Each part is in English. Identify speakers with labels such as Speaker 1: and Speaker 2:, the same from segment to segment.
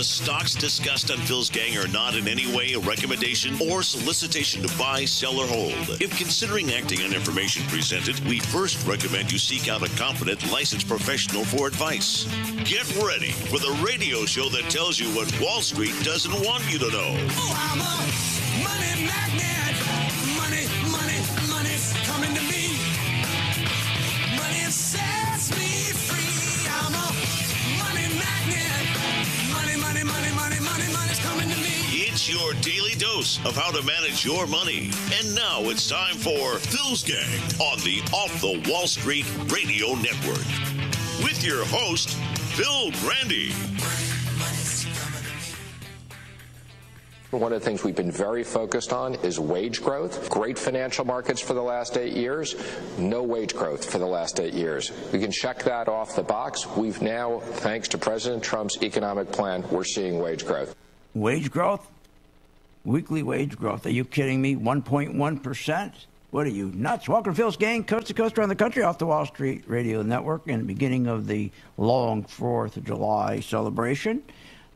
Speaker 1: The stocks discussed on Phil's Gang are not in any way a recommendation or solicitation to buy, sell, or hold. If considering acting on information presented, we first recommend you seek out a competent, licensed professional for advice. Get ready for the radio show that tells you what Wall Street doesn't want you to know.
Speaker 2: Oh, I'm a money magnet. Money's coming to me. Money sets me free. I'm a money magnet. Money's coming to me.
Speaker 1: It's your daily dose of how to manage your money. And now it's time for Phil's Gang on the Off the Wall Street Radio Network. With your host, Phil Grandy.
Speaker 3: One of the things we've been very focused on is wage growth. Great financial markets for the last 8 years. No wage growth for the last 8 years. We can check that off the box. We've now, thanks to President Trump's economic plan, we're seeing wage growth.
Speaker 4: Wage growth? Weekly wage growth. Are you kidding me? 1.1%? What are you, nuts? Welcome to Phil's Gang, coast to coast around the country off the Wall Street Radio Network in the beginning of the long 4th of July celebration.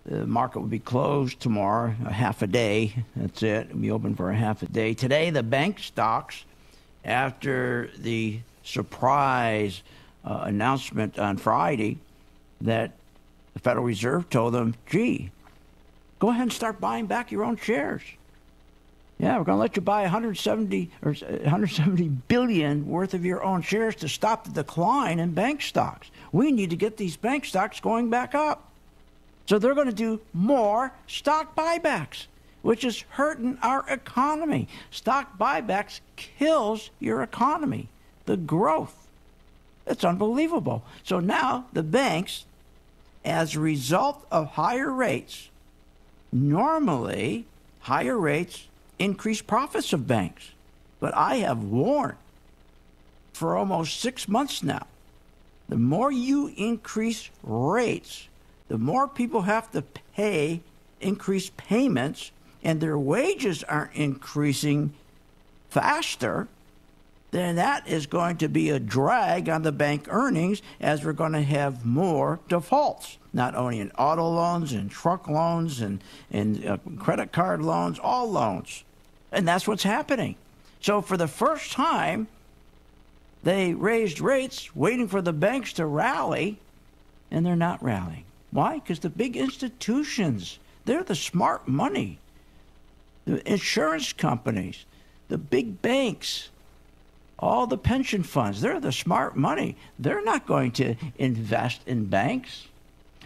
Speaker 4: The market will be closed tomorrow, a half a day. That's it. It'll be open for a half a day. Today, the bank stocks, after the surprise announcement on Friday that the Federal Reserve told them, gee, go ahead and start buying back your own shares. Yeah, we're going to let you buy 170 billion worth of your own shares to stop the decline in bank stocks. We need to get these bank stocks going back up. So they're going to do more stock buybacks, which is hurting our economy. Stock buybacks kills your economy, the growth. It's unbelievable. So now the banks, as a result of higher rates, normally higher rates increase profits of banks. But I have warned for almost 6 months now, the more you increase rates, the more people have to pay increased payments, and their wages aren't increasing faster, then that is going to be a drag on the bank earnings, as we're going to have more defaults, not only in auto loans and truck loans and credit card loans, all loans. And that's what's happening. So for the first time, they raised rates waiting for the banks to rally, and they're not rallying. Why? Because the big institutions, they're the smart money. The insurance companies, the big banks, all the pension funds, they're the smart money. They're not going to invest in banks.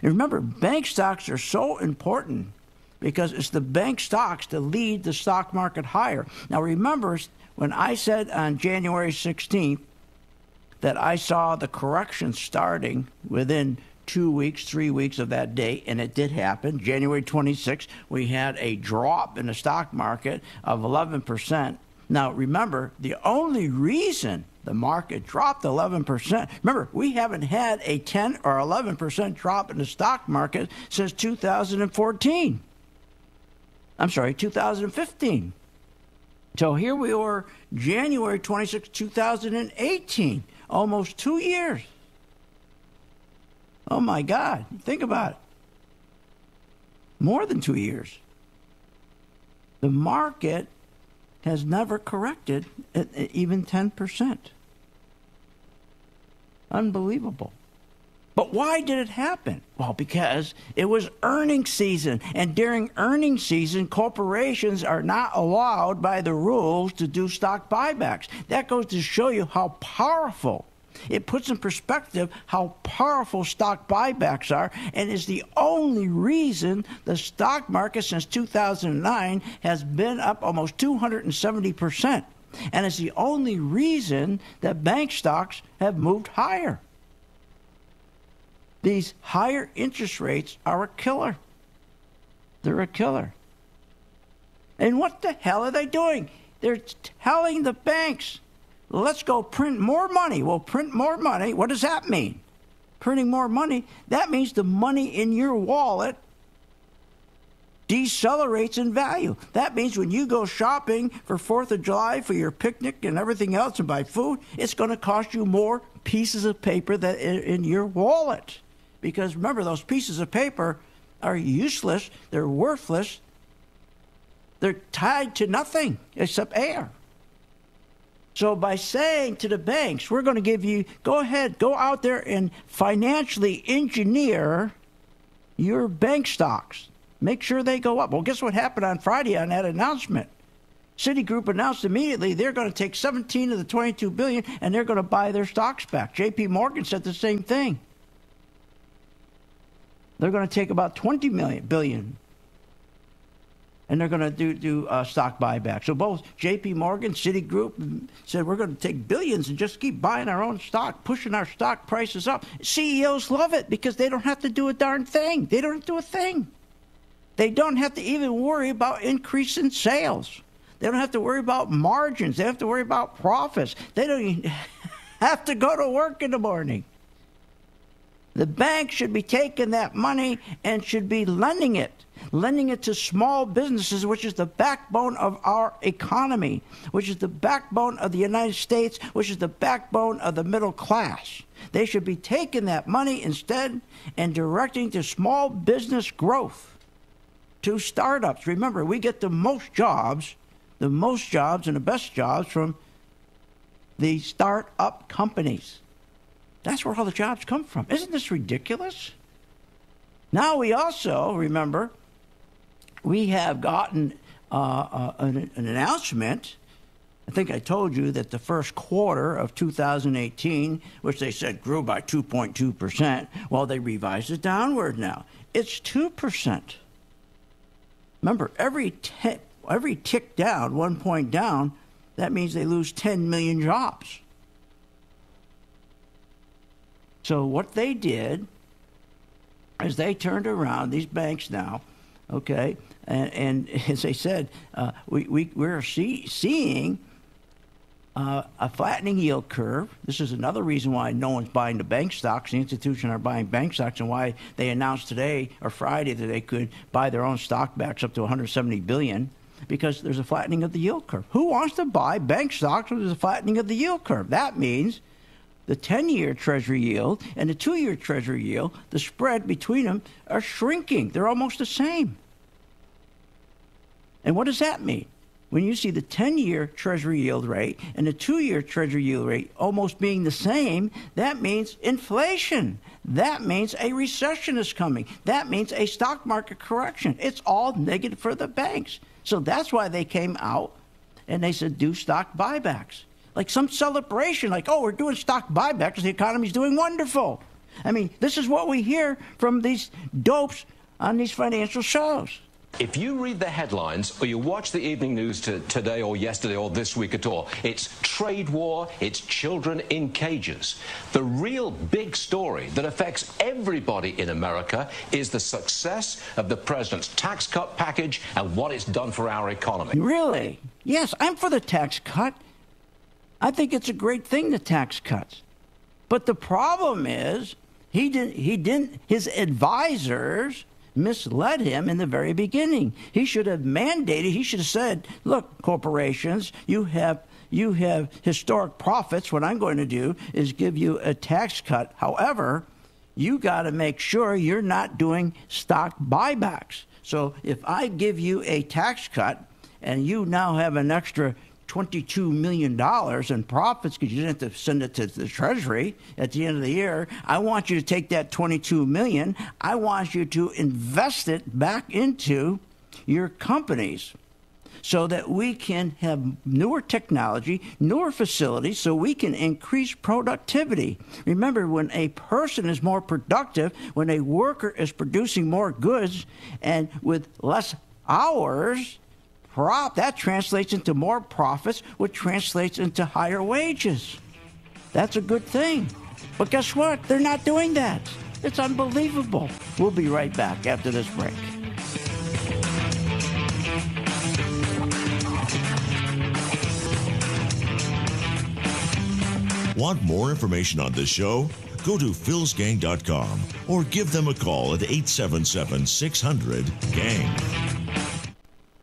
Speaker 4: And remember, bank stocks are so important because it's the bank stocks that lead the stock market higher. Now remember, when I said on January 16th that I saw the correction starting within 2 weeks, 3 weeks of that date, and it did happen. January 26th, we had a drop in the stock market of 11%. Now, remember, the only reason the market dropped 11%, remember, we haven't had a 10 or 11% drop in the stock market since 2014. I'm sorry, 2015. So here we were, January 26, 2018, almost 2 years. Oh, my God. Think about it. More than 2 years. The market has never corrected at even 10%. Unbelievable. But why did it happen? Well, because it was earnings season. And during earnings season, corporations are not allowed by the rules to do stock buybacks. That goes to show you how powerful. It puts in perspective how powerful stock buybacks are, and is the only reason the stock market since 2009 has been up almost 270%. And it's the only reason that bank stocks have moved higher. These higher interest rates are a killer. They're a killer. And what the hell are they doing? They're telling the banks, let's go print more money. We'll print more money. What does that mean? Printing more money, that means the money in your wallet decelerates in value. That means when you go shopping for 4th of July for your picnic and everything else and buy food, it's going to cost you more pieces of paper that in your wallet. Because remember, those pieces of paper, are useless. They're worthless. They're tied to nothing except air. So by saying to the banks, we're going to give you, go ahead, go out there and financially engineer your bank stocks. Make sure they go up. Well, guess what happened on Friday on that announcement? Citigroup announced immediately they're going to take 17 of the 22 billion and they're going to buy their stocks back. JP Morgan said the same thing. They're going to take about 20 billion and they're going to do stock buyback. So both J.P. Morgan, Citigroup said we're going to take billions and just keep buying our own stock, pushing our stock prices up. CEOs love it because they don't have to do a darn thing. They don't have to do a thing. They don't have to even worry about increase in sales. They don't have to worry about margins. They don't have to worry about profits. They don't even have to go to work in the morning. The bank should be taking that money and should be lending it to small businesses, which is the backbone of our economy, which is the backbone of the United States, which is the backbone of the middle class. They should be taking that money instead and directing to small business growth, to startups. Remember, we get the most jobs and the best jobs from the startup companies. That's where all the jobs come from. Isn't this ridiculous? Now we also, remember, we have gotten an announcement. I think I told you that the first quarter of 2018, which they said grew by 2.2%, well, they revised it downward now. It's 2%. Remember, every tick down, 1 point down, that means they lose 10 million jobs. So what they did is they turned around, these banks now, okay, and as I said, we're seeing a flattening yield curve. This is another reason why no one's buying the bank stocks. The institutions are buying bank stocks, and why they announced today or Friday that they could buy their own stock backs up to $170 billion, because there's a flattening of the yield curve. Who wants to buy bank stocks when there's a flattening of the yield curve? That means the 10-year Treasury yield and the 2-year Treasury yield, the spread between them are shrinking. They're almost the same. And what does that mean? When you see the 10-year Treasury yield rate and the 2-year Treasury yield rate almost being the same, that means inflation. That means a recession is coming. That means a stock market correction. It's all negative for the banks. So that's why they came out and they said do stock buybacks. Like some celebration, like, oh, we're doing stock buybacks because the economy's doing wonderful. I mean, this is what we hear from these dopes on these financial shows.
Speaker 5: If you read the headlines or you watch the evening news today or yesterday or this week at all, it's trade war, it's children in cages. The real big story that affects everybody in America is the success of the president's tax cut package and what it's done for our economy.
Speaker 4: Really? Yes, I'm for the tax cut. I think it's a great thing, the tax cuts. But the problem is his advisors misled him in the very beginning. He should have he should have said, look, corporations, you have historic profits. What I'm going to do is give you a tax cut. However, you got to make sure you're not doing stock buybacks. So if I give you a tax cut and you now have an extra $22 million in profits because you didn't have to send it to the Treasury at the end of the year, I want you to take that $22 million. I want you to invest it back into your companies so that we can have newer technology, newer facilities, so we can increase productivity. Remember, when a person is more productive, when a worker is producing more goods and with less hours, that translates into more profits, which translates into higher wages. That's a good thing. But guess what? They're not doing that. It's unbelievable. We'll be right back after this break.
Speaker 1: Want more information on this show? Go to philsgang.com or give them a call at 877-600-GANG.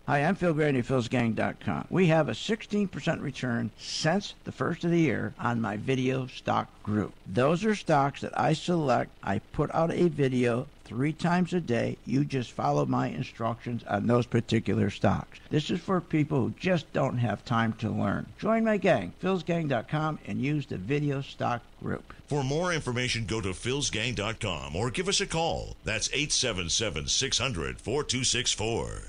Speaker 4: Hi, I'm Phil Grandy of philsgang.com. We have a 16% return since the first of the year on my video stock group. Those are stocks that I select. I put out a video 3 times a day. You just follow my instructions on those particular stocks. This is for people who just don't have time to learn. Join my gang, philsgang.com, and use the video stock group.
Speaker 1: For more information, go to philsgang.com or give us a call. That's 877-600-4264.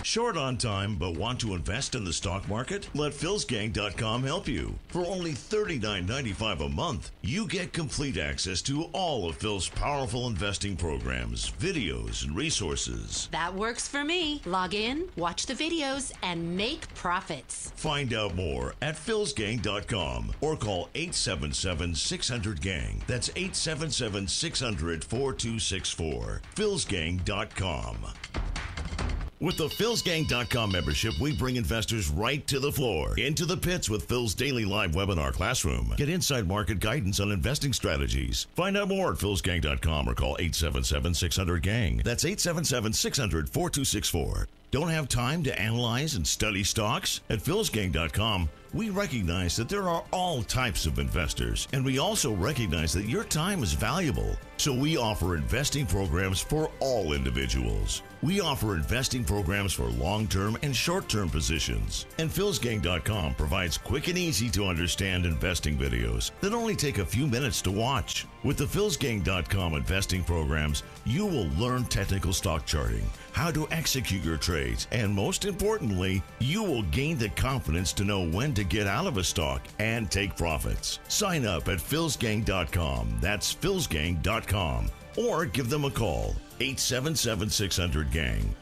Speaker 1: Short on time but want to invest in the stock market? Let philsgang.com help you. For only $39.95 a month, you get complete access to all of Phil's powerful investing programs, videos, and resources.
Speaker 6: That works for me. Log in, watch the videos, and make profits.
Speaker 1: Find out more at philsgang.com or call 877-600-GANG. That's 877-600-4264. philsgang.com. With the philsgang.com membership, we bring investors right to the floor, into the pits with Phil's daily live webinar classroom. Get inside market guidance on investing strategies. Find out more at philsgang.com or call 877-600-GANG. That's 877-600-4264. Don't have time to analyze and study stocks? At philsgang.com, we recognize that there are all types of investors, and we also recognize that your time is valuable. So we offer investing programs for all individuals. We offer investing programs for long-term and short-term positions. And philsgang.com provides quick and easy to understand investing videos that only take a few minutes to watch. With the philsgang.com investing programs, you will learn technical stock charting, how to execute your trades, and most importantly, you will gain the confidence to know when to get out of a stock and take profits. Sign up at philsgang.com. That's philsgang.com. Or give them a call, 877-600-GANG.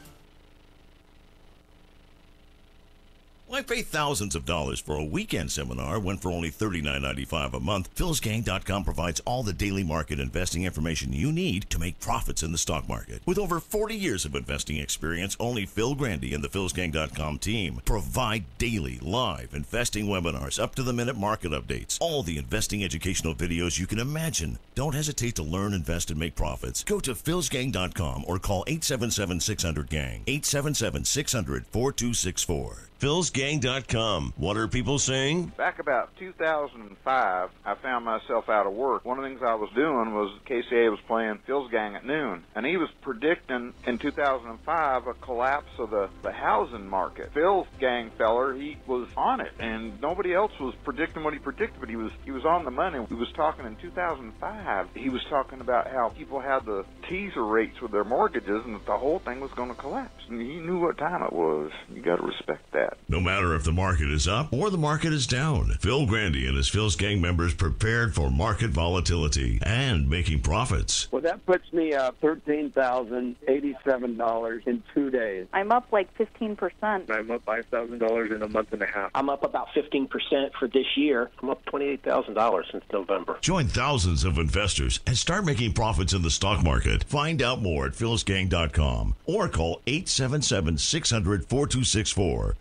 Speaker 1: Why pay thousands of dollars for a weekend seminar when for only $39.95 a month, philsgang.com provides all the daily market investing information you need to make profits in the stock market. With over 40 years of investing experience, only Phil Grandy and the philsgang.com team provide daily live investing webinars, up-to-the-minute market updates, all the investing educational videos you can imagine. Don't hesitate to learn, invest, and make profits. Go to philsgang.com or call 877-600-GANG, 877-600-4264. philsgang.com. What are people saying?
Speaker 7: Back about 2005, I found myself out of work. One of the things I was doing was KCA was playing Phil's Gang at noon, and he was predicting in 2005 a collapse of the housing market. Phil's Gang feller, he was on it, and nobody else was predicting what he predicted, but he was on the money. He was talking in 2005. He was talking about how people had the teaser rates with their mortgages, and that the whole thing was going to collapse. And he knew what time it was. You got to respect that.
Speaker 1: No matter if the market is up or the market is down, Phil Grandy and his Phil's Gang members prepared for market volatility and making profits.
Speaker 8: Well, that puts me $13,087 in 2 days.
Speaker 9: I'm up like 15%.
Speaker 8: I'm up $5,000 in a month and a half.
Speaker 10: I'm up about 15% for this year. I'm up $28,000 since November.
Speaker 1: Join thousands of investors and start making profits in the stock market. Find out more at philsgang.com or call 877-600-4264.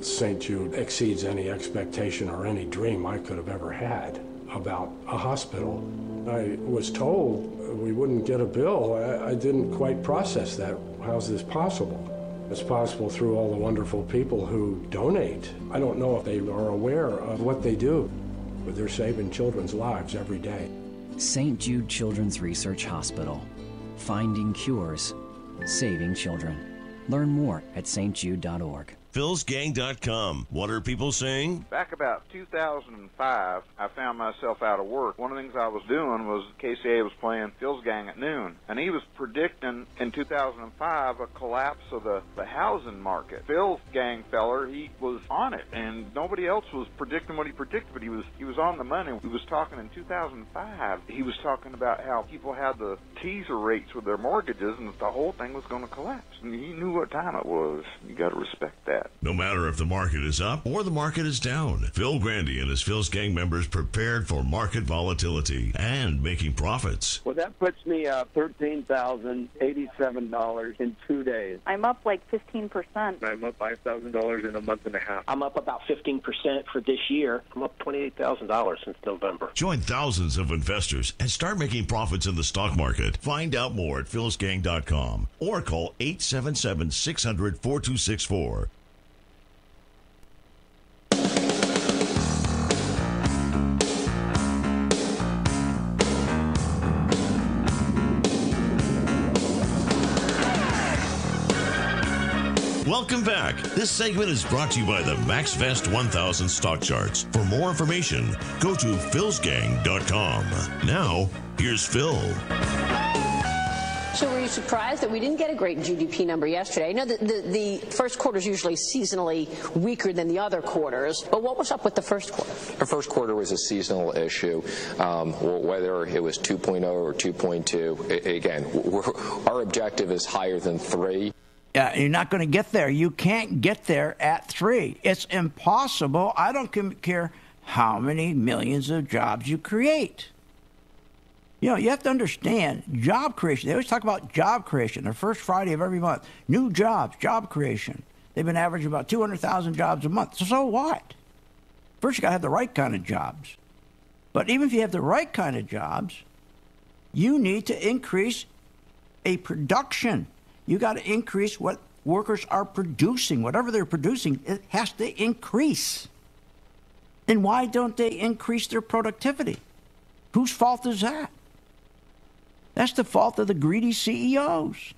Speaker 11: St. Jude exceeds any expectation or any dream I could have ever had about a hospital. I was told we wouldn't get a bill. I didn't quite process that. How's this possible? It's possible through all the wonderful people who donate. I don't know if they are aware of what they do, but they're saving children's lives every day.
Speaker 12: St. Jude Children's Research Hospital. Finding cures, saving children. Learn more at stjude.org.
Speaker 1: philsgang.com. What are people saying?
Speaker 7: Back about 2005, I found myself out of work. One of the things I was doing was KCA was playing Phil's Gang at noon, and he was predicting in 2005 a collapse of the housing market. Phil's Gang feller, he was on it, and nobody else was predicting what he predicted, but he was on the money. He was talking in 2005. He was talking about how people had the teaser rates with their mortgages, and that the whole thing was going to collapse. And he knew what time it was. You got to respect that.
Speaker 1: No matter if the market is up or the market is down, Phil Grandy and his Phil's Gang members prepared for market volatility and making profits.
Speaker 8: Well, that puts me $13,087 in 2 days.
Speaker 9: I'm up like 15%.
Speaker 8: I'm up $5,000 in a month and a half.
Speaker 10: I'm up about 15% for this year. I'm up $28,000 since November.
Speaker 1: Join thousands of investors and start making profits in the stock market. Find out more at philsgang.com or call 877-600-4264. Welcome back. This segment is brought to you by the MaxVest 1000 stock charts. For more information, go to philsgang.com. Now, here's Phil.
Speaker 13: So were you surprised that we didn't get a great GDP number yesterday? I know that the first quarter is usually seasonally weaker than the other quarters, but what was up with the first quarter?
Speaker 3: The first quarter was a seasonal issue, whether it was 2.0 or 2.2. Again, our objective is higher than 3.
Speaker 4: Yeah, you're not going to get there. You can't get there at 3. It's impossible. I don't care how many millions of jobs you create. You know, you have to understand job creation. They always talk about job creation, the first Friday of every month. New jobs, job creation. They've been averaging about 200,000 jobs a month. So what? First, you got to have the right kind of jobs. But even if you have the right kind of jobs, you need to increase a production. You got to increase what workers are producing. Whatever they're producing, it has to increase. Then why don't they increase their productivity? Whose fault is that? That's the fault of the greedy CEOs.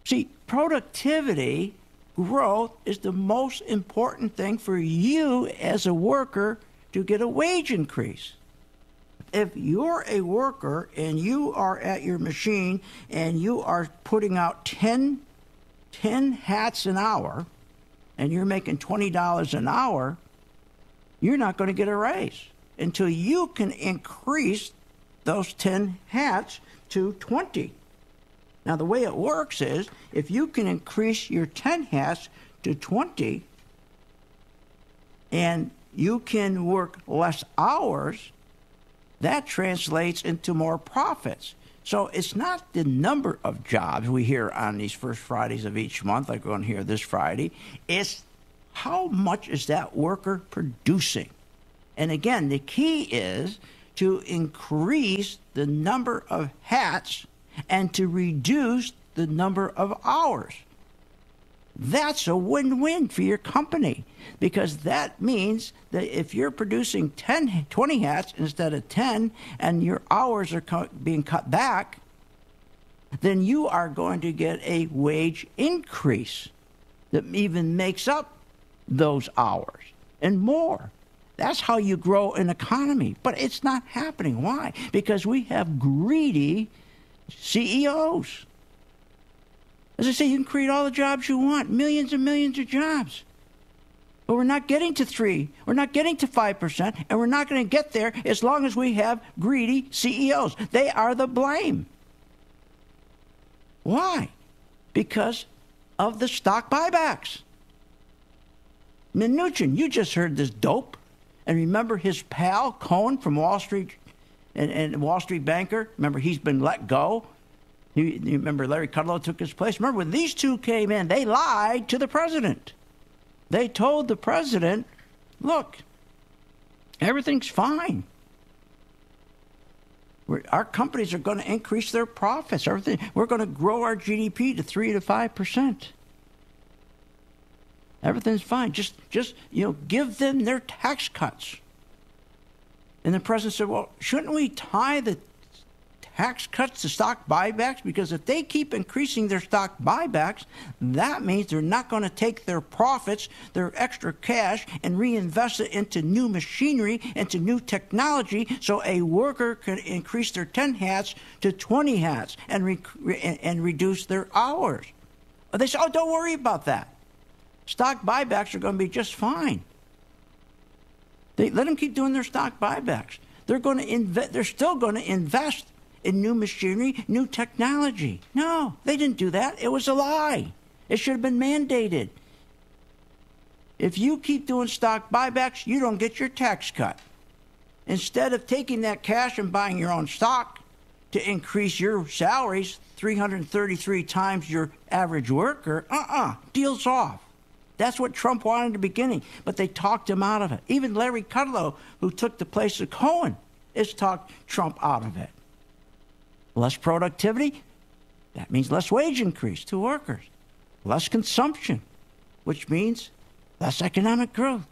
Speaker 4: See, productivity, growth is the most important thing for you as a worker to get a wage increase. If you're a worker and you are at your machine and you are putting out 10 hats an hour and you're making $20 an hour, you're not going to get a raise until you can increase those 10 hats to 20. Now, the way it works is if you can increase your 10 hats to 20 and you can work less hours, that translates into more profits. So it's not the number of jobs we hear on these first Fridays of each month, like we're going to hear this Friday. It's how much is that worker producing? And again, the key is to increase the number of hats and to reduce the number of hours. That's a win-win for your company because that means that if you're producing 20 hats instead of 10 and your hours are being cut back, then you are going to get a wage increase that even makes up those hours and more. That's how you grow an economy. But it's not happening. Why? Because we have greedy CEOs. As I say, you can create all the jobs you want, millions and millions of jobs. But we're not getting to 3. We're not getting to 5%, and we're not going to get there as long as we have greedy CEOs. They are the blame. Why? Because of the stock buybacks. Mnuchin, you just heard this dope. And remember his pal, Cohen from Wall Street, and Wall Street banker? Remember, he's been let go. You remember Larry Kudlow took his place? Remember, when these two came in, they lied to the president. They told the president, look, everything's fine. Our companies are going to increase their profits. We're going to grow our GDP to 3 to 5%. Everything's fine. Just give them their tax cuts. And the president said, well, shouldn't we tie the tax cuts to stock buybacks? Because if they keep increasing their stock buybacks, that means they're not going to take their profits, their extra cash, and reinvest it into new machinery, into new technology, so a worker can increase their 10 hats to 20 hats and reduce their hours. They say, oh, don't worry about that. Stock buybacks are going to be just fine. Let them keep doing their stock buybacks. They're going to invest. They're still going to invest in new machinery, new technology. No, they didn't do that. It was a lie. It should have been mandated. If you keep doing stock buybacks, you don't get your tax cut. Instead of taking that cash and buying your own stock to increase your salaries 333 times your average worker, deal's off. That's what Trump wanted in the beginning, but they talked him out of it. Even Larry Kudlow, who took the place of Cohen, has talked Trump out of it. Less productivity, that means less wage increase to workers. Less consumption, which means less economic growth.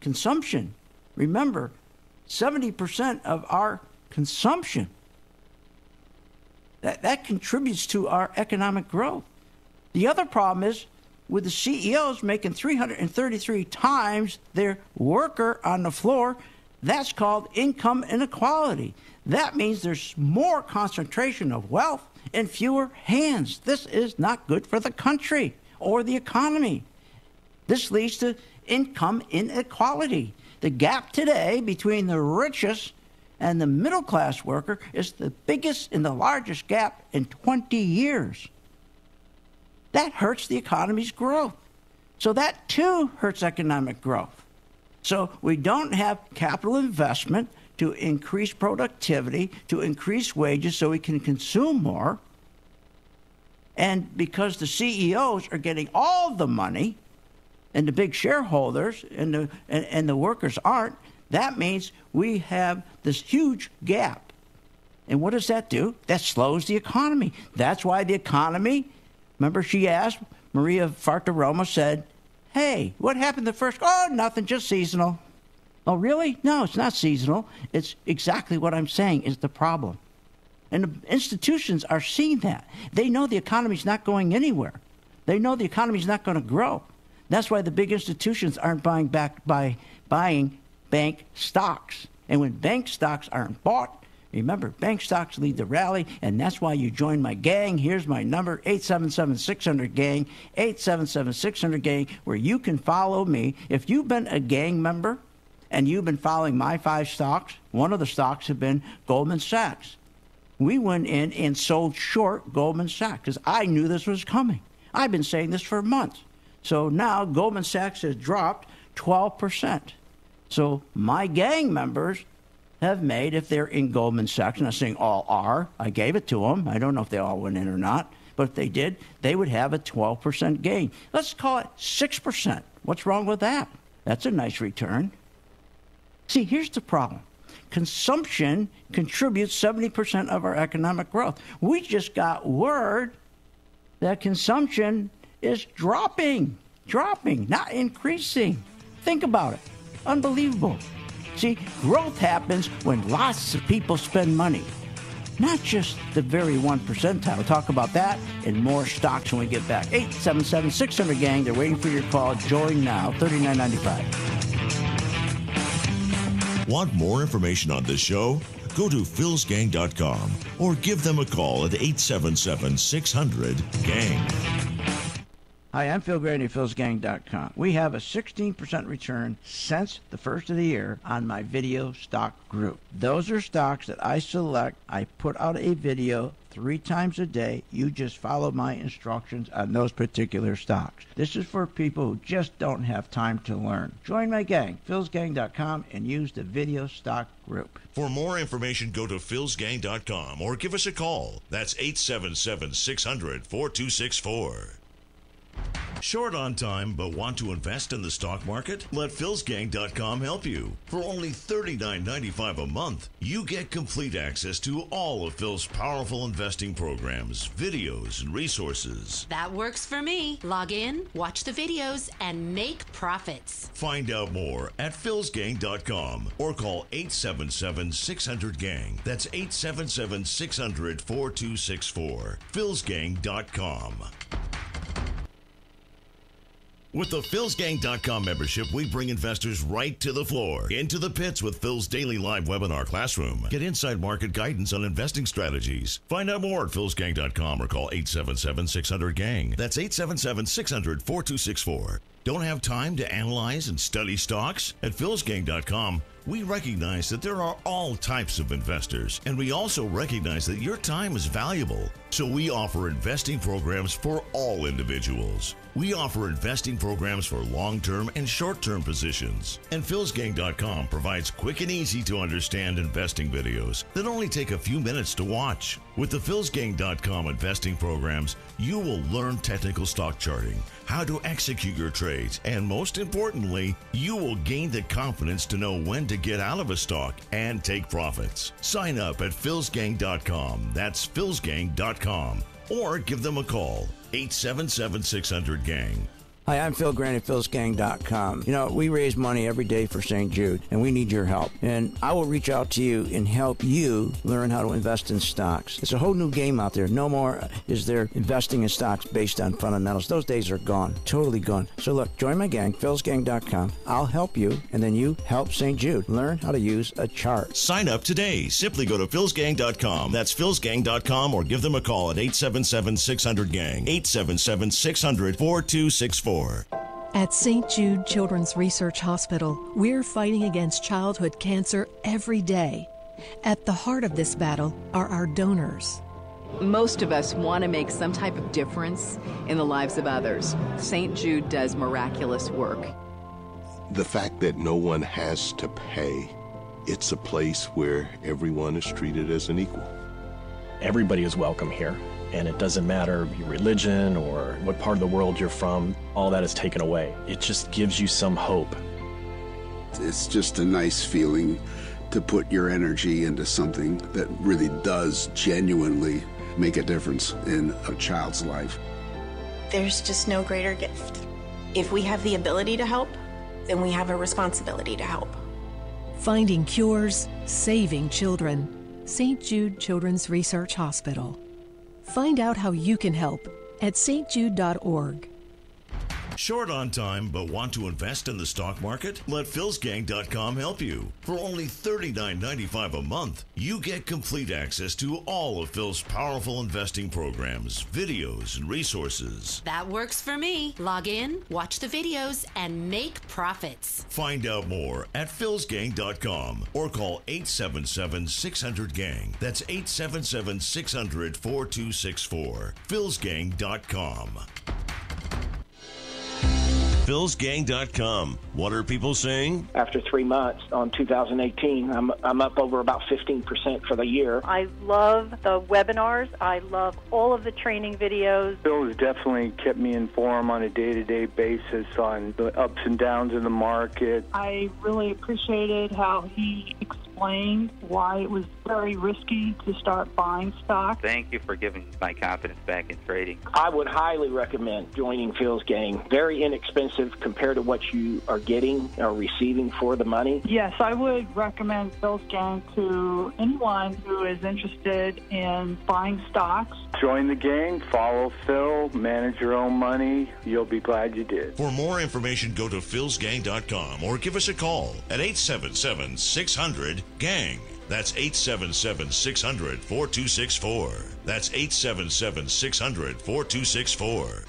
Speaker 4: Consumption, remember, 70% of our consumption, that contributes to our economic growth. The other problem is with the CEOs making 333 times their worker on the floor, that's called income inequality. That means there's more concentration of wealth in fewer hands. This is not good for the country or the economy. This leads to income inequality. The gap today between the richest and the middle-class worker is the biggest and the largest gap in 20 years. That hurts the economy's growth. So that, too, hurts economic growth. So we don't have capital investment to increase productivity, to increase wages so we can consume more. And because the CEOs are getting all the money and the big shareholders and the workers aren't, that means we have this huge gap. And what does that do? That slows the economy. That's why the economy, remember she asked, Maria Fartaroma said, hey, what happened the first? Oh, nothing, just seasonal. Oh, really? No, it's not seasonal. It's exactly what I'm saying is the problem. And the institutions are seeing that. They know the economy's not going anywhere. They know the economy's not going to grow. That's why the big institutions aren't buying bank stocks. And when bank stocks aren't bought, remember, bank stocks lead the rally, and that's why you join my gang. Here's my number, 877-600-GANG, 877-600-GANG, where you can follow me. If you've been a gang member and you've been following my 5 stocks, one of the stocks have been Goldman Sachs. We went in and sold short Goldman Sachs because I knew this was coming. I've been saying this for months. So now Goldman Sachs has dropped 12%. So my gang members have made, if they're in Goldman Sachs, I'm not saying all are, I gave it to them. I don't know if they all went in or not, but if they did, they would have a 12% gain. Let's call it 6%. What's wrong with that? That's a nice return. See, here's the problem. Consumption contributes 70% of our economic growth. We just got word that consumption is dropping, not increasing. Think about it. Unbelievable. See, growth happens when lots of people spend money, not just the very 1%. We'll talk about that and more stocks when we get back. 877-600-GANG. They're waiting for your call. Join now, $39.95.
Speaker 1: Want more information on this show? Go to philsgang.com or give them a call at 877-600-GANG.
Speaker 4: Hi, I'm Phil Grandy at philsgang.com. We have a 16% return since the first of the year on my video stock group. Those are stocks that I select. I put out a video 3 times a day. You just follow my instructions on those particular stocks. This is for people who just don't have time to learn. Join my gang, philsgang.com, and use the video stock group.
Speaker 1: For more information, go to philsgang.com or give us a call. That's 877-600-4264. Short on time but want to invest in the stock market? Let philsgang.com help you. For only $39.95 a month, you get complete access to all of Phil's powerful investing programs, videos, and resources.
Speaker 6: That works for me. Log in, watch the videos, and make profits.
Speaker 1: Find out more at philsgang.com or call 877-600-GANG. That's 877-600-4264. philsgang.com. With the philsgang.com membership, we bring investors right to the floor, into the pits with Phil's daily live webinar classroom. Get inside market guidance on investing strategies. Find out more at philsgang.com or call 877-600-GANG. That's 877-600-4264. Don't have time to analyze and study stocks? At philsgang.com, we recognize that there are all types of investors, and we also recognize that your time is valuable. So we offer investing programs for all individuals. We offer investing programs for long-term and short-term positions. And philsgang.com provides quick and easy to understand investing videos that only take a few minutes to watch. With the philsgang.com investing programs, you will learn technical stock charting, how to execute your trades, and most importantly, you will gain the confidence to know when to get out of a stock and take profits. Sign up at philsgang.com. That's philsgang.com. Or give them a call, 877-600-GANG.
Speaker 4: Hi, I'm Phil Grant at philsgang.com. You know, we raise money every day for St. Jude, and we need your help. And I will reach out to you and help you learn how to invest in stocks. It's a whole new game out there. No more is there investing in stocks based on fundamentals. Those days are gone, totally gone. So look, join my gang, philsgang.com. I'll help you, and then you help St. Jude. Learn how to use a chart.
Speaker 1: Sign up today. Simply go to philsgang.com. That's philsgang.com, or give them a call at 877-600-GANG, 877-600-4264.
Speaker 14: At St. Jude Children's Research Hospital, we're fighting against childhood cancer every day. At the heart of this battle are our donors.
Speaker 15: Most of us want to make some type of difference in the lives of others. St. Jude does miraculous work.
Speaker 16: The fact that no one has to pay, it's a place where everyone is treated as an equal.
Speaker 17: Everybody is welcome here. And it doesn't matter your religion or what part of the world you're from, all that is taken away. It just gives you some hope.
Speaker 18: It's just a nice feeling to put your energy into something that really does genuinely make a difference in a child's life.
Speaker 19: There's just no greater gift. If we have the ability to help, then we have a responsibility to help.
Speaker 14: Finding cures, saving children. St. Jude Children's Research Hospital. Find out how you can help at stjude.org.
Speaker 1: Short on time but want to invest in the stock market? Let philsgang.com help you. For only $39.95 a month, you get complete access to all of Phil's powerful investing programs, videos, and resources.
Speaker 6: That works for me. Log in, watch the videos, and make profits.
Speaker 1: Find out more at philsgang.com or call 877-600-GANG. That's 877-600-4264. philsgang.com. philsgang.com. What are people saying?
Speaker 10: After 3 months on 2018, I'm up over about 15% for the year.
Speaker 9: I love the webinars. I love all of the training videos.
Speaker 8: Phil has definitely kept me informed on a day-to-day basis on the ups and downs in the market.
Speaker 9: I really appreciated how he explained why it was very risky to start buying stock.
Speaker 20: Thank you for giving my confidence back in trading.
Speaker 10: I would highly recommend joining Phil's gang. Very inexpensive compared to what you are getting or receiving for the money.
Speaker 9: Yes, I would recommend Phil's gang to anyone who is interested in buying stocks.
Speaker 8: Join the gang, follow Phil, manage your own money. You'll be glad you did.
Speaker 1: For more information, go to philsgang.com or give us a call at 877-600-GANG. That's 877-600-4264. That's 877-600-4264.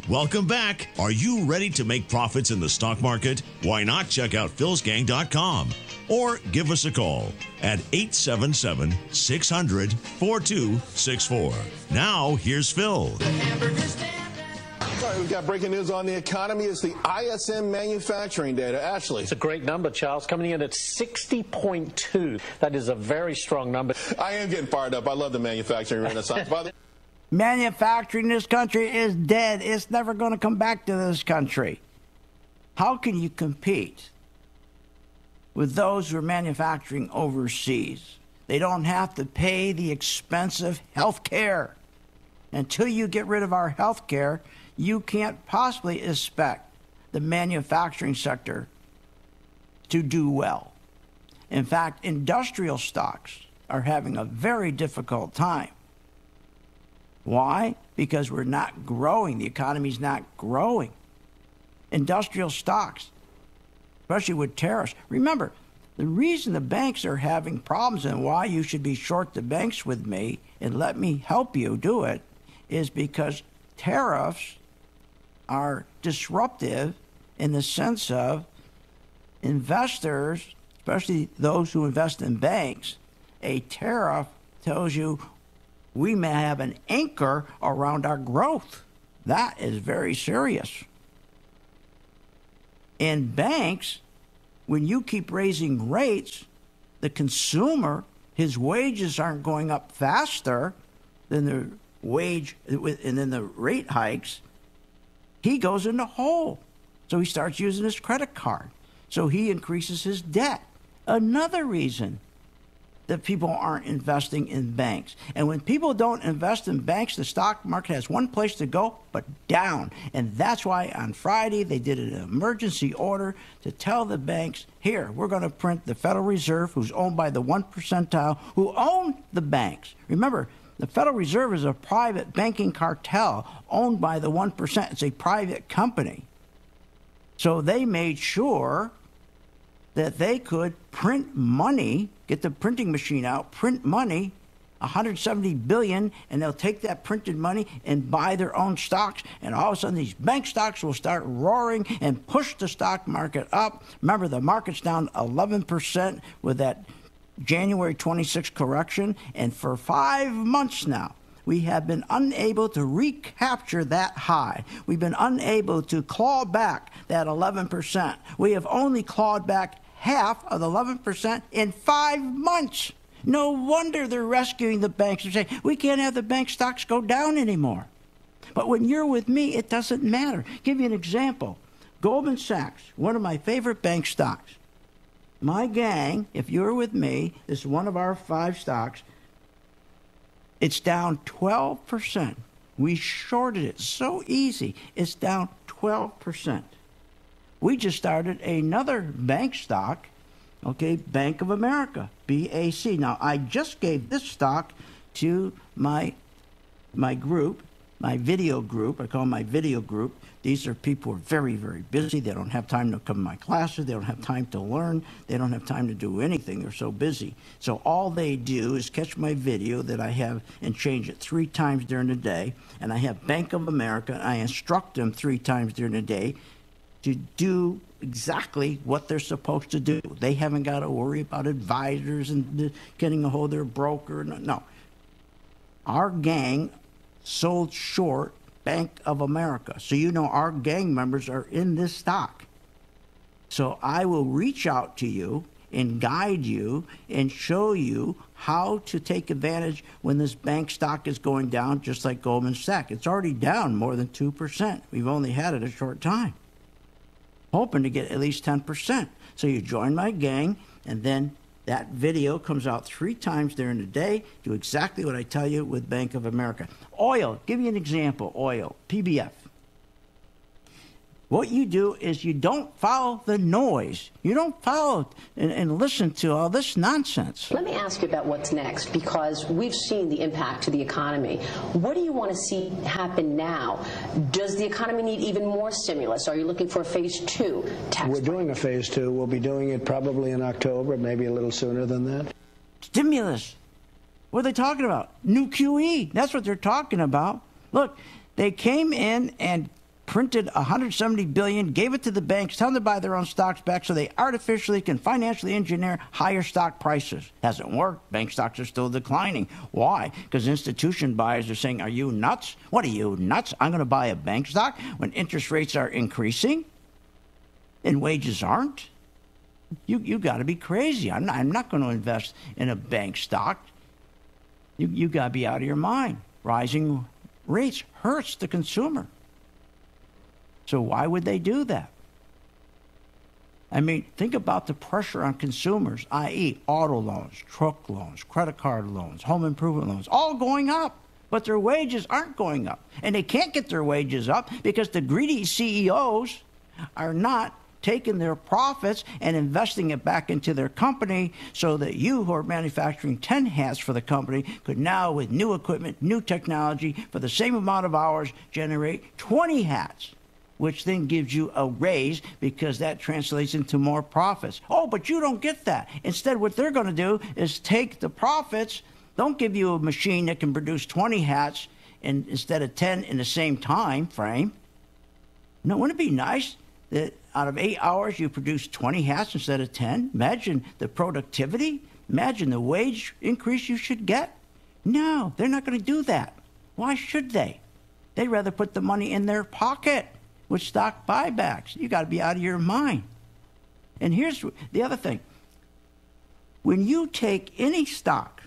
Speaker 1: Welcome back. Are you ready to make profits in the stock market? Why not check out philsgang.com or give us a call at 877-600-4264. Now, here's Phil.
Speaker 21: All right, we've got breaking news on the economy. It's the ISM manufacturing data. Ashley.
Speaker 22: It's a great number, Charles, coming in at 60.2. That is a very strong number.
Speaker 21: I am getting fired up. I love the manufacturing renaissance.
Speaker 4: Manufacturing in this country is dead. It's never going to come back to this country. How can you compete with those who are manufacturing overseas? They don't have to pay the expensive health care. Until you get rid of our health care, you can't possibly expect the manufacturing sector to do well. In fact, industrial stocks are having a very difficult time. Why? Because we're not growing. The economy's not growing. Industrial stocks, especially with tariffs. Remember, the reason the banks are having problems and why you should be short the banks with me and let me help you do it is because tariffs are disruptive in the sense of investors, especially those who invest in banks. A tariff tells you we may have an anchor around our growth. That is very serious. In banks, when you keep raising rates, the consumer, his wages aren't going up faster than the wage and then the rate hikes. He goes in the hole. So he starts using his credit card. So he increases his debt. Another reason that people aren't investing in banks. And when people don't invest in banks, the stock market has one place to go, but down. And that's why on Friday they did an emergency order to tell the banks, here, we're going to print the Federal Reserve, who's owned by the 1 percentile, who own the banks. Remember, the Federal Reserve is a private banking cartel owned by the 1%. It's a private company. So they made sure that they could print money, get the printing machine out, print money, $170 billion, and they'll take that printed money and buy their own stocks, and all of a sudden these bank stocks will start roaring and push the stock market up. Remember, the market's down 11% with that January 26 correction, and for 5 months now, we have been unable to recapture that high. We've been unable to claw back that 11%. We have only clawed back half of the 11% in 5 months. No wonder they're rescuing the banks and saying, we can't have the bank stocks go down anymore. But when you're with me, it doesn't matter. Give you an example. Goldman Sachs, one of my favorite bank stocks. My gang, if you're with me, this is one of our 5 stocks. It's down 12%. We shorted it so easy. It's down 12%. We just started another bank stock, okay, Bank of America, BAC. Now, I just gave this stock to my group, my video group. I call my video group. These are people who are very, very busy. They don't have time to come to my classes. They don't have time to learn. They don't have time to do anything. They're so busy. So all they do is catch my video that I have and change it 3 times during the day. And I have Bank of America. I instruct them 3 times during the day to do exactly what they're supposed to do. They haven't got to worry about advisors and getting a hold of their broker. No. Our gang sold short Bank of America. So you know our gang members are in this stock. So I will reach out to you and guide you and show you how to take advantage when this bank stock is going down, just like Goldman Sachs. It's already down more than 2%. We've only had it a short time. Hoping to get at least 10%. So you join my gang, and then that video comes out 3 times during the day. Do exactly what I tell you with Bank of America. Oil, give you an example. Oil, PBF. What you do is you don't follow the noise. You don't follow and listen to all this nonsense.
Speaker 13: Let me ask you about what's next, because we've seen the impact to the economy. What do you want to see happen now? Does the economy need even more stimulus? Are you looking for a phase 2 tax?
Speaker 2: We're doing a phase 2. We'll be doing it probably in October, maybe a little sooner than that.
Speaker 4: Stimulus. What are they talking about? New QE. That's what they're talking about. Look, they came in and printed $170 billion, gave it to the banks, tell them to buy their own stocks back so they artificially can financially engineer higher stock prices. Hasn't worked. Bank stocks are still declining. Why? Because institution buyers are saying, are you nuts? What are you, nuts? I'm going to buy a bank stock when interest rates are increasing and wages aren't? You got to be crazy. I'm not going to invest in a bank stock. You got to be out of your mind. Rising rates hurts the consumer. So why would they do that? I mean, think about the pressure on consumers, i.e. auto loans, truck loans, credit card loans, home improvement loans, all going up. But their wages aren't going up. And they can't get their wages up because the greedy CEOs are not taking their profits and investing it back into their company so that you who are manufacturing 10 hats for the company could now, with new equipment, new technology, for the same amount of hours, generate 20 hats. Which then gives you a raise because that translates into more profits. Oh, but you don't get that. Instead, what they're going to do is take the profits, don't give you a machine that can produce 20 hats instead of 10 in the same time frame. No, wouldn't it be nice that out of 8 hours you produce 20 hats instead of 10? Imagine the productivity. Imagine the wage increase you should get. No, they're not going to do that. Why should they? They'd rather put the money in their pocket with stock buybacks. You got to be out of your mind. And here's the other thing. When you take any stock,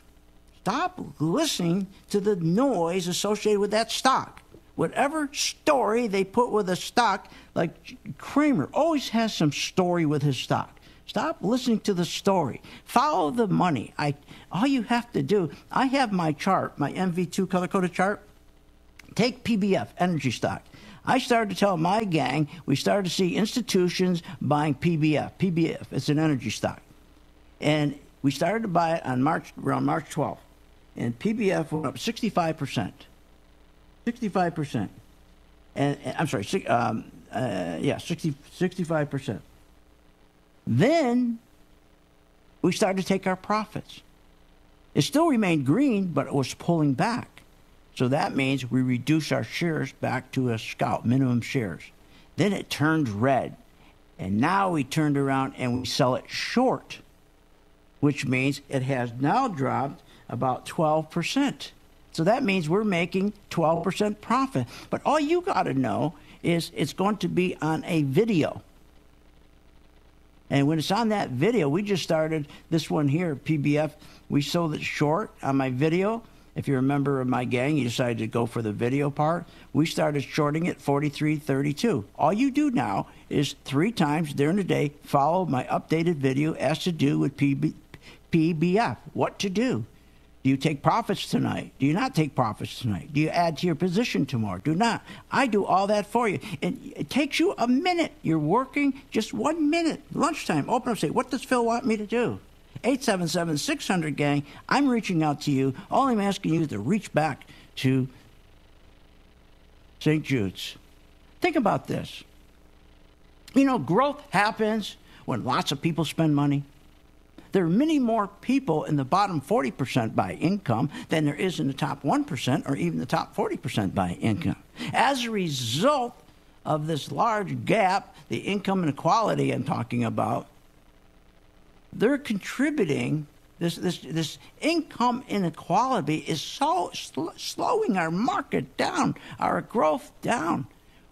Speaker 4: stop listening to the noise associated with that stock. whatever story they put with a stock, like Kramer always has some story with his stock. Stop listening to the story. Follow the money. All you have to do, I have my chart, my MV2 color-coded chart. Take PBF, energy stock. I started to tell my gang, we started to see institutions buying PBF. PBF, it's an energy stock. And we started to buy it on around March 12th. And PBF went up 65%. 65%. And I'm sorry, 65%. Then we started to take our profits. It still remained green, but it was pulling back. So that means we reduce our shares back to a scout, minimum shares. Then it turned red. And now we turned around and we sell it short, which means it has now dropped about 12%. So that means we're making 12% profit. But all you got to know is it's going to be on a video. And when it's on that video, we just started this one here, PBF. We sold it short on my video. If you're a member of my gang, you decided to go for the video part. We started shorting it 43.32. All you do now is 3 times during the day follow my updated video as to do with PBF. What to do? Do you take profits tonight? Do you not take profits tonight? Do you add to your position tomorrow? Do not. I do all that for you. And it takes you a minute. You're working just 1 minute. Lunchtime, open up, say, what does Phil want me to do? 877-600 gang. I'm reaching out to you. All I'm asking you is to reach back to St. Jude's. Think about this. You know, growth happens when lots of people spend money. There are many more people in the bottom 40% by income than there is in the top 1% or even the top 40% by income. As a result of this large gap, the income inequality I'm talking about, they're contributing, this income inequality is so slowing our market down, our growth down.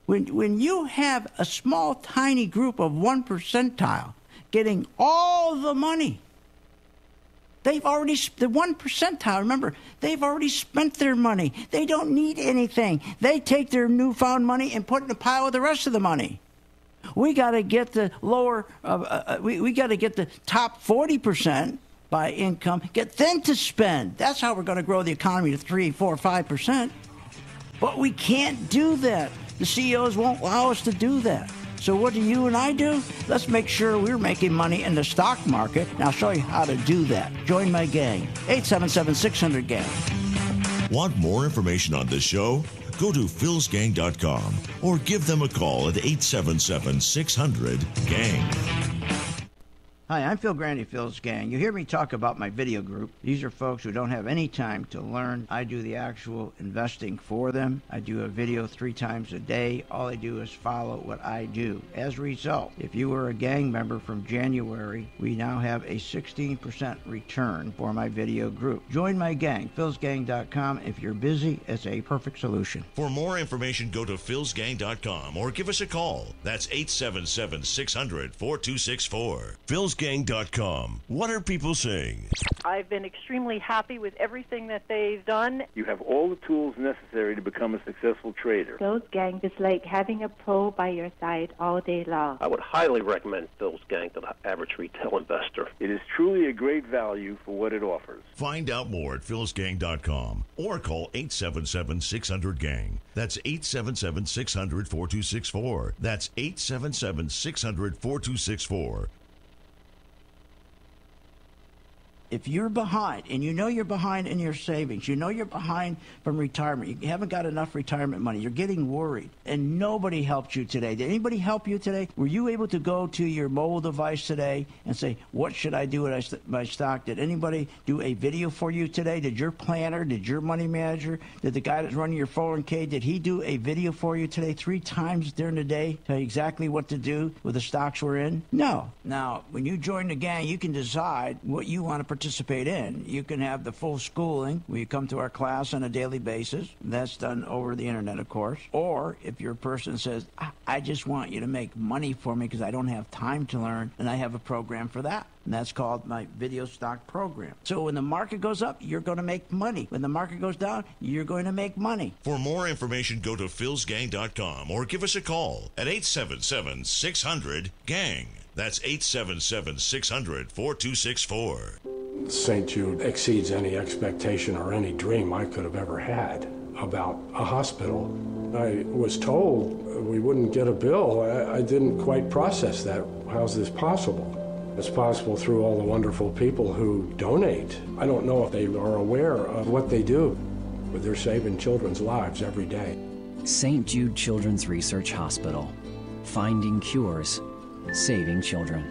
Speaker 4: When you have a small, tiny group of 1 percentile getting all the money, they've already, the 1 percentile, remember, they've already spent their money. They don't need anything. They take their newfound money and put it in a pile with the rest of the money. We got to get the lower, we got to get the top 40% by income, get them to spend. That's how we're going to grow the economy to 3, 4, 5%. But we can't do that. The CEOs won't allow us to do that. So what do you and I do? Let's make sure we're making money in the stock market. And I'll show you how to do that. Join my gang. 877-600 gang.
Speaker 1: Want more information on this show? Go to philsgang.com or give them a call at 877-600-GANG.
Speaker 4: Hi, I'm Phil Grandy, Phil's Gang. You hear me talk about my video group. These are folks who don't have any time to learn. I do the actual investing for them. I do a video 3 times a day. All I do is follow what I do. As a result, if you were a gang member from January, we now have a 16% return for my video group. Join my gang, philsgang.com. If you're busy, it's a perfect solution.
Speaker 1: For more information, go to philsgang.com or give us a call. That's 877-600-4264. philsgang.com. What are people saying?
Speaker 5: I've been extremely happy with everything that they've done.
Speaker 11: You have all the tools necessary to become a successful trader.
Speaker 23: Phil's Gang is like having a pro by your side all day long.
Speaker 24: I would highly recommend Phil's Gang to the average retail investor.
Speaker 11: It is truly a great value for what it offers.
Speaker 1: Find out more at philsgang.com or call 877-600-GANG. That's 877-600-4264. That's 877-600-4264.
Speaker 4: If you're behind, and you know you're behind in your savings, you know you're behind from retirement, you haven't got enough retirement money, you're getting worried, and nobody helped you today. Did anybody help you today? Were you able to go to your mobile device today and say, what should I do with my stock? Did anybody do a video for you today? Did your planner, did your money manager, did the guy that's running your 401k, did he do a video for you today 3 times during the day, tell you exactly what to do with the stocks we're in? No. Now, when you join the gang, you can decide what you want to participate participate in. You can have the full schooling where you come to our class on a daily basis. That's done over the internet, of course. Or if your person says, I just want you to make money for me because I don't have time to learn, and I have a program for that. And that's called my video stock program. So when the market goes up, you're going to make money. When the market goes down, you're going to make money.
Speaker 1: For more information, go to philsgang.com or give us a call at 877-600-GANG. That's 877-600-4264.
Speaker 3: St. Jude exceeds any expectation or any dream I could have ever had about a hospital. I was told we wouldn't get a bill. I didn't quite process that. How's this possible? It's possible through all the wonderful people who donate. I don't know if they are aware of what they do, but they're saving children's lives every day.
Speaker 7: St. Jude Children's Research Hospital. Finding cures. Saving children.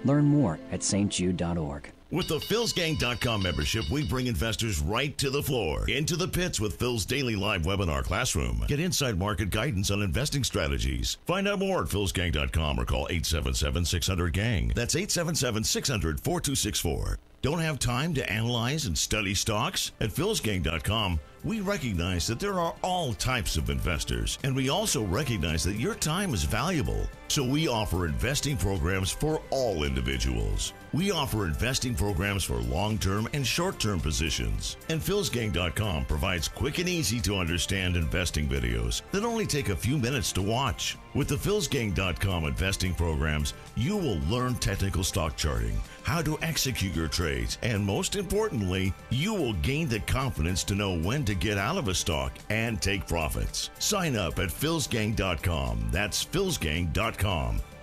Speaker 7: Learn more at stjude.org.
Speaker 1: With the philsgang.com membership, we bring investors right to the floor, into the pits with Phil's daily live webinar classroom. Get inside market guidance on investing strategies. Find out more at philsgang.com or call 877-600-GANG. That's 877-600-4264. Don't have time to analyze and study stocks? At philsgang.com, we recognize that there are all types of investors, and we also recognize that your time is valuable. So we offer investing programs for all individuals. We offer investing programs for long-term and short-term positions. And philsgang.com provides quick and easy to understand investing videos that only take a few minutes to watch. With the philsgang.com investing programs, you will learn technical stock charting, how to execute your trades, and most importantly, you will gain the confidence to know when to get out of a stock and take profits. Sign up at philsgang.com. That's philsgang.com.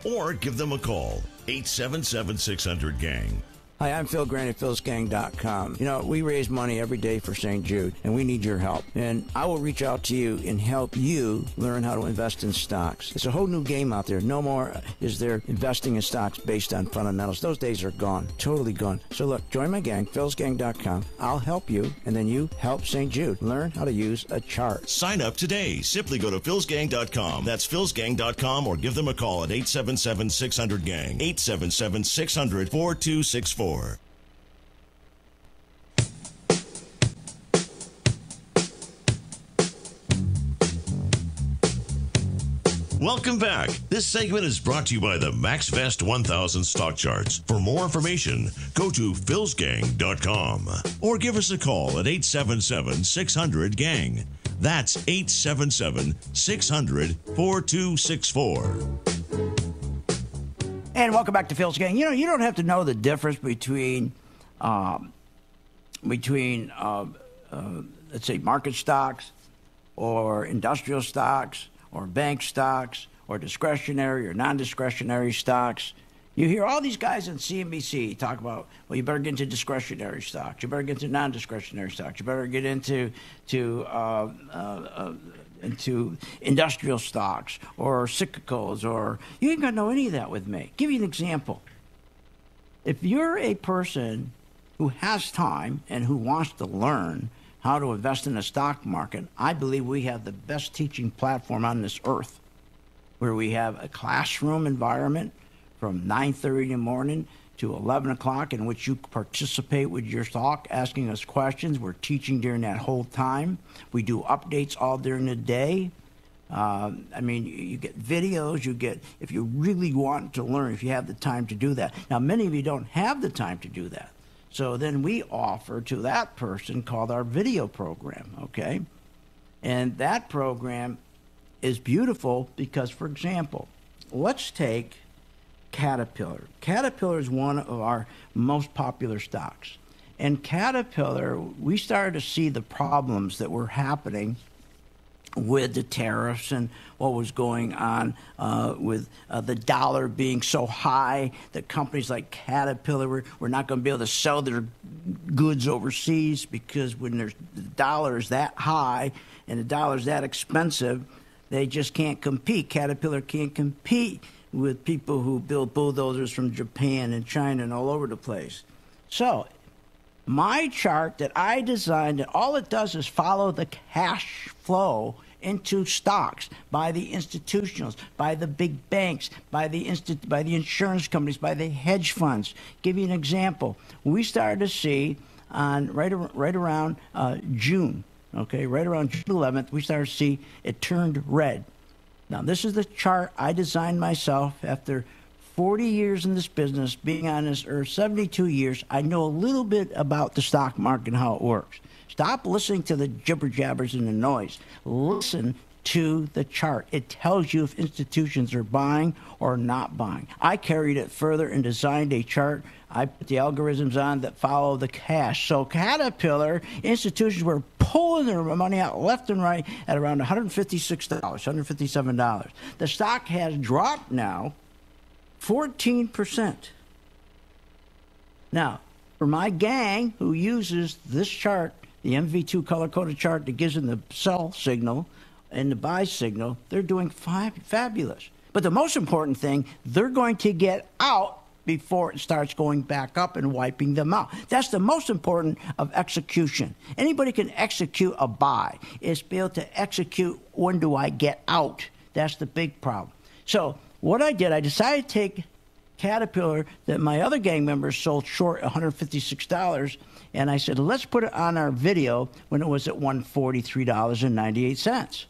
Speaker 1: Or give them a call, 877-600-GANG.
Speaker 4: Hi, I'm Phil Grant at philsgang.com. You know, we raise money every day for St. Jude, and we need your help. And I will reach out to you and help you learn how to invest in stocks. It's a whole new game out there. No more is there investing in stocks based on fundamentals. Those days are gone, totally gone. So look, join my gang, philsgang.com. I'll help you, and then you help St. Jude. Learn how to use a chart.
Speaker 1: Sign up today. Simply go to philsgang.com. That's philsgang.com, or give them a call at 877-600-GANG. 877-600-4264. Welcome back. This segment is brought to you by the MaxVest 1000 stock charts. For more information, go to philsgang.com or give us a call at 877-600-GANG. That's 877-600-4264.
Speaker 4: And welcome back to Phil's Gang. You know, you don't have to know the difference between let's say, market stocks or industrial stocks or bank stocks or discretionary or non-discretionary stocks. You hear all these guys on CNBC talk about, well, you better get into discretionary stocks. You better get into non-discretionary stocks. You better get into industrial stocks or cyclicals, or you ain't got to know any of that with me. Give you an example. If you're a person who has time and who wants to learn how to invest in the stock market, I believe we have the best teaching platform on this earth, where we have a classroom environment from 9:30 in the morning to 11 o'clock in which you participate with your stock, asking us questions. We're teaching during that whole time. We do updates all during the day. You get videos, if you really want to learn, if you have the time to do that. Now, many of you don't have the time to do that. So then we offer to that person called our video program, okay? And that program is beautiful because, for example, let's take Caterpillar. Caterpillar is one of our most popular stocks. And Caterpillar, we started to see the problems that were happening with the tariffs and what was going on with the dollar being so high that companies like Caterpillar were not going to be able to sell their goods overseas, because when the dollar is that high and the dollar is that expensive, they just can't compete. Caterpillar can't compete with people who build bulldozers from Japan and China and all over the place. So my chart that I designed, all it does is follow the cash flow into stocks by the institutionals, by the big banks, by the insurance companies, by the hedge funds. Give you an example. We started to see on right around June, okay, right around June 11th, we started to see it turned red. Now, this is the chart I designed myself after 40 years in this business, being on this earth, 72 years. I know a little bit about the stock market and how it works. Stop listening to the jibber jabbers and the noise. Listen to the chart. It tells you if institutions are buying or not buying. I carried it further and designed a chart. I put the algorithms on that follow the cash. So Caterpillar, institutions were pulling their money out left and right at around $156, $157. The stock has dropped now 14%. Now, for my gang who uses this chart, the MV2 color-coded chart that gives them the sell signal and the buy signal, they're doing fabulous. But the most important thing, they're going to get out before it starts going back up and wiping them out. That's the most important of execution. Anybody can execute a buy. It's be able to execute when do I get out. That's the big problem. So what I did, I decided to take Caterpillar that my other gang members sold short $156, and I said, let's put it on our video when it was at $143.98.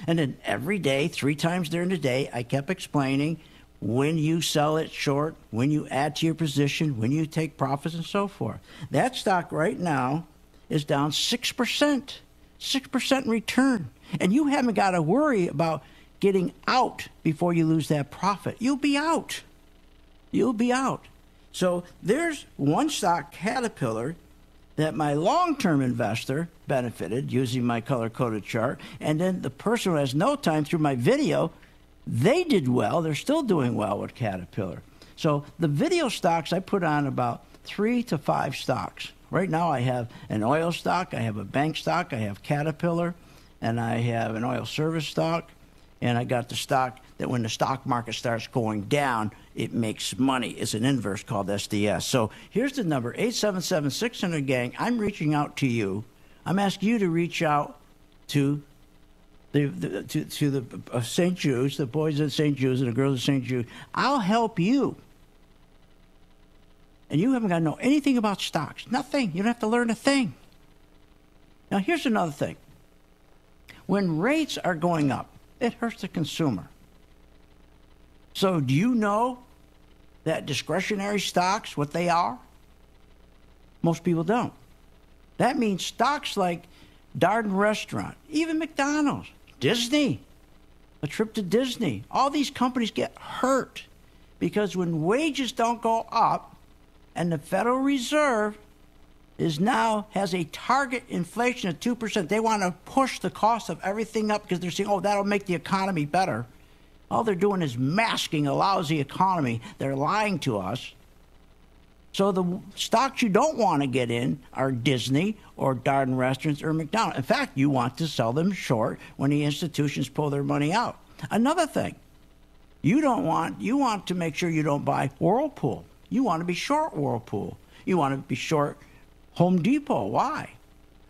Speaker 4: And then every day, 3 times during the day, I kept explaining when you sell it short, when you add to your position, when you take profits, and so forth. That stock right now is down 6%, 6% return. And you haven't got to worry about getting out before you lose that profit. You'll be out. You'll be out. So there's one stock, Caterpillar, that my long-term investor benefited using my color-coded chart. And then the person who has no time through my video, they did well. They're still doing well with Caterpillar. So the video stocks, I put on about 3 to 5 stocks. Right now I have an oil stock, I have a bank stock, I have Caterpillar, and I have an oil service stock. And I got the stock that when the stock market starts going down, it makes money. It's an inverse called SDS. So here's the number, 877-600-GANG. I'm reaching out to you. I'm asking you to reach out to the St. Jude's, the boys at St. Jude's and the girls at St. Jude. I'll help you. And you haven't got to know anything about stocks. Nothing. You don't have to learn a thing. Now, here's another thing. When rates are going up, it hurts the consumer. So do you know that discretionary stocks, what they are? Most people don't. That means stocks like Darden Restaurant, even McDonald's, Disney, a trip to Disney. All these companies get hurt because when wages don't go up and the Federal Reserve has a target inflation of 2%. They want to push the cost of everything up because they're saying, oh, that'll make the economy better. All they're doing is masking a lousy economy. They're lying to us. So the stocks you don't want to get in are Disney or Darden Restaurants or McDonald's. In fact, you want to sell them short when the institutions pull their money out. Another thing, you want to make sure you don't buy Whirlpool. You want to be short Whirlpool. You want to be short Home Depot. Why?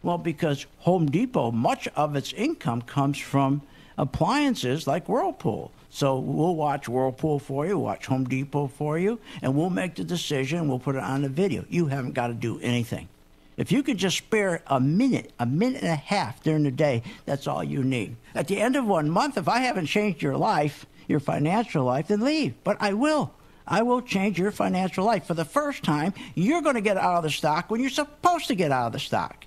Speaker 4: Well, because Home Depot, much of its income comes from appliances like Whirlpool. So we'll watch Whirlpool for you, watch Home Depot for you, and we'll make the decision. We'll put it on the video. You haven't got to do anything. If you could just spare a minute and a half during the day, that's all you need. At the end of 1 month, if I haven't changed your life, your financial life, then leave. But I will. I will change your financial life. For the first time, you're going to get out of the stock when you're supposed to get out of the stock.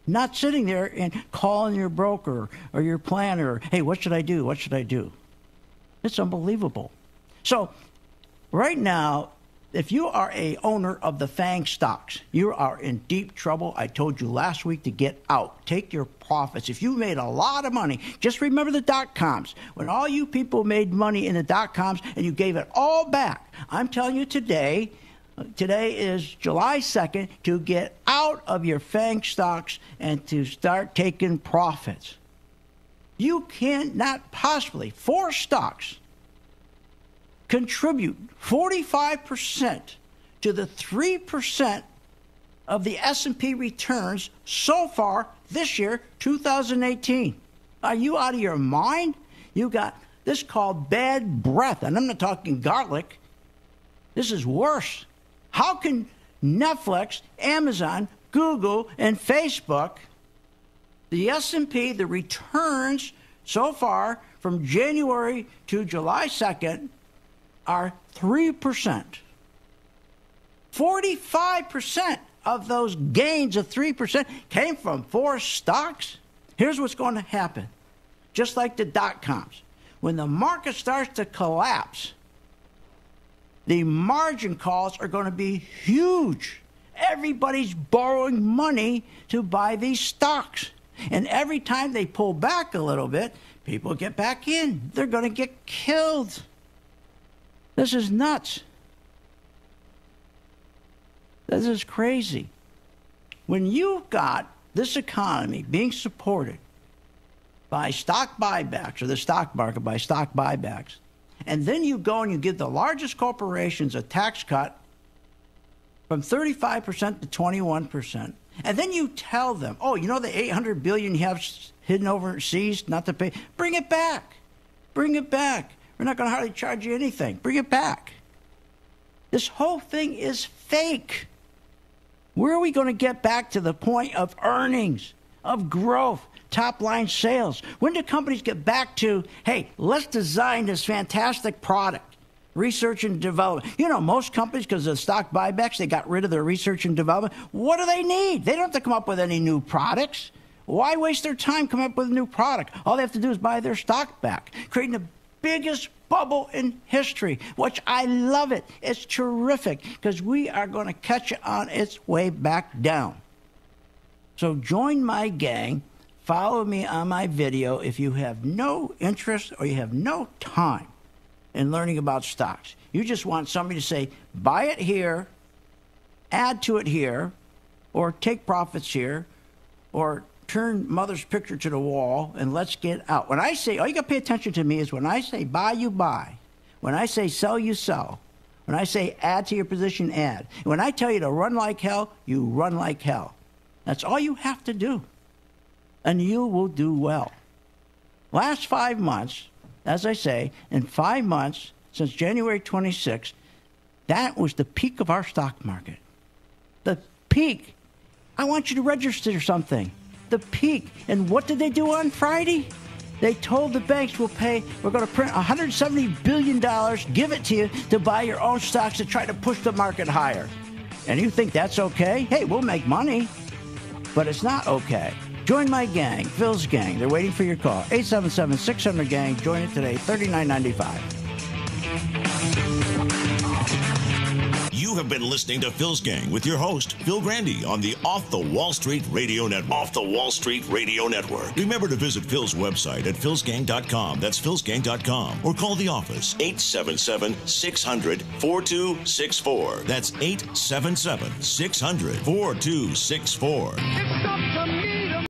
Speaker 4: Not sitting there and calling your broker or your planner, hey, what should I do? What should I do? It's unbelievable. So right now, if you are a owner of the FANG stocks, you are in deep trouble. I told you last week to get out. Take your profits. If you made a lot of money, just remember the dot-coms. When all you people made money in the dot-coms and you gave it all back, I'm telling you today is July 2nd, to get out of your FANG stocks and to start taking profits. You cannot possibly, 4 stocks, contribute 45% to the 3% of the S&P returns so far this year, 2018. Are you out of your mind? You got this called bad breath, and I'm not talking garlic. This is worse. How can Netflix, Amazon, Google, and Facebook, the S&P, the returns so far from January to July 2nd are 3%. 45% of those gains of 3% came from 4 stocks. Here's what's going to happen. Just like the dot-coms. When the market starts to collapse, the margin calls are going to be huge. Everybody's borrowing money to buy these stocks. And every time they pull back a little bit, people get back in. They're going to get killed. This is nuts. This is crazy. When you've got this economy being supported by stock buybacks, or the stock market by stock buybacks, and then you go and you give the largest corporations a tax cut from 35% to 21%, and then you tell them, oh, you know the $800 billion you have hidden overseas not to pay? Bring it back. Bring it back. We're not going to hardly charge you anything. Bring it back. This whole thing is fake. Where are we going to get back to the point of earnings, of growth, top-line sales? When do companies get back to, hey, let's design this fantastic product, research and development? You know, most companies, because of stock buybacks, they got rid of their research and development. What do they need? They don't have to come up with any new products. Why waste their time coming up with a new product? All they have to do is buy their stock back, creating the biggest bubble in history, which I love it. It's terrific because we are going to catch it on its way back down. So join my gang. Follow me on my video if you have no interest or you have no time in learning about stocks. You just want somebody to say, buy it here, add to it here, or take profits here, or turn mother's picture to the wall and let's get out. When I say, all you got to pay attention to me is when I say buy, you buy. When I say sell, you sell. When I say add to your position, add. When I tell you to run like hell, you run like hell. That's all you have to do. And you will do well. Last 5 months, as I say, in 5 months, since January 26th, that was the peak of our stock market. The peak. I want you to register something. The peak. And what did they do on Friday? They told the banks, we're going to print $170 billion, give it to you to buy your own stocks to try to push the market higher. And you think that's okay? Hey, we'll make money. But it's not okay. Join my gang, Phil's gang. They're waiting for your call. 877-600-GANG. Join it today, $39.95.
Speaker 1: You have been listening to Phil's Gang with your host, Phil Grandy, on the Off the Wall Street Radio Network. Off the Wall Street Radio Network. Remember to visit Phil's website at philsgang.com. That's philsgang.com. Or call the office, 877-600-4264. That's 877-600-4264.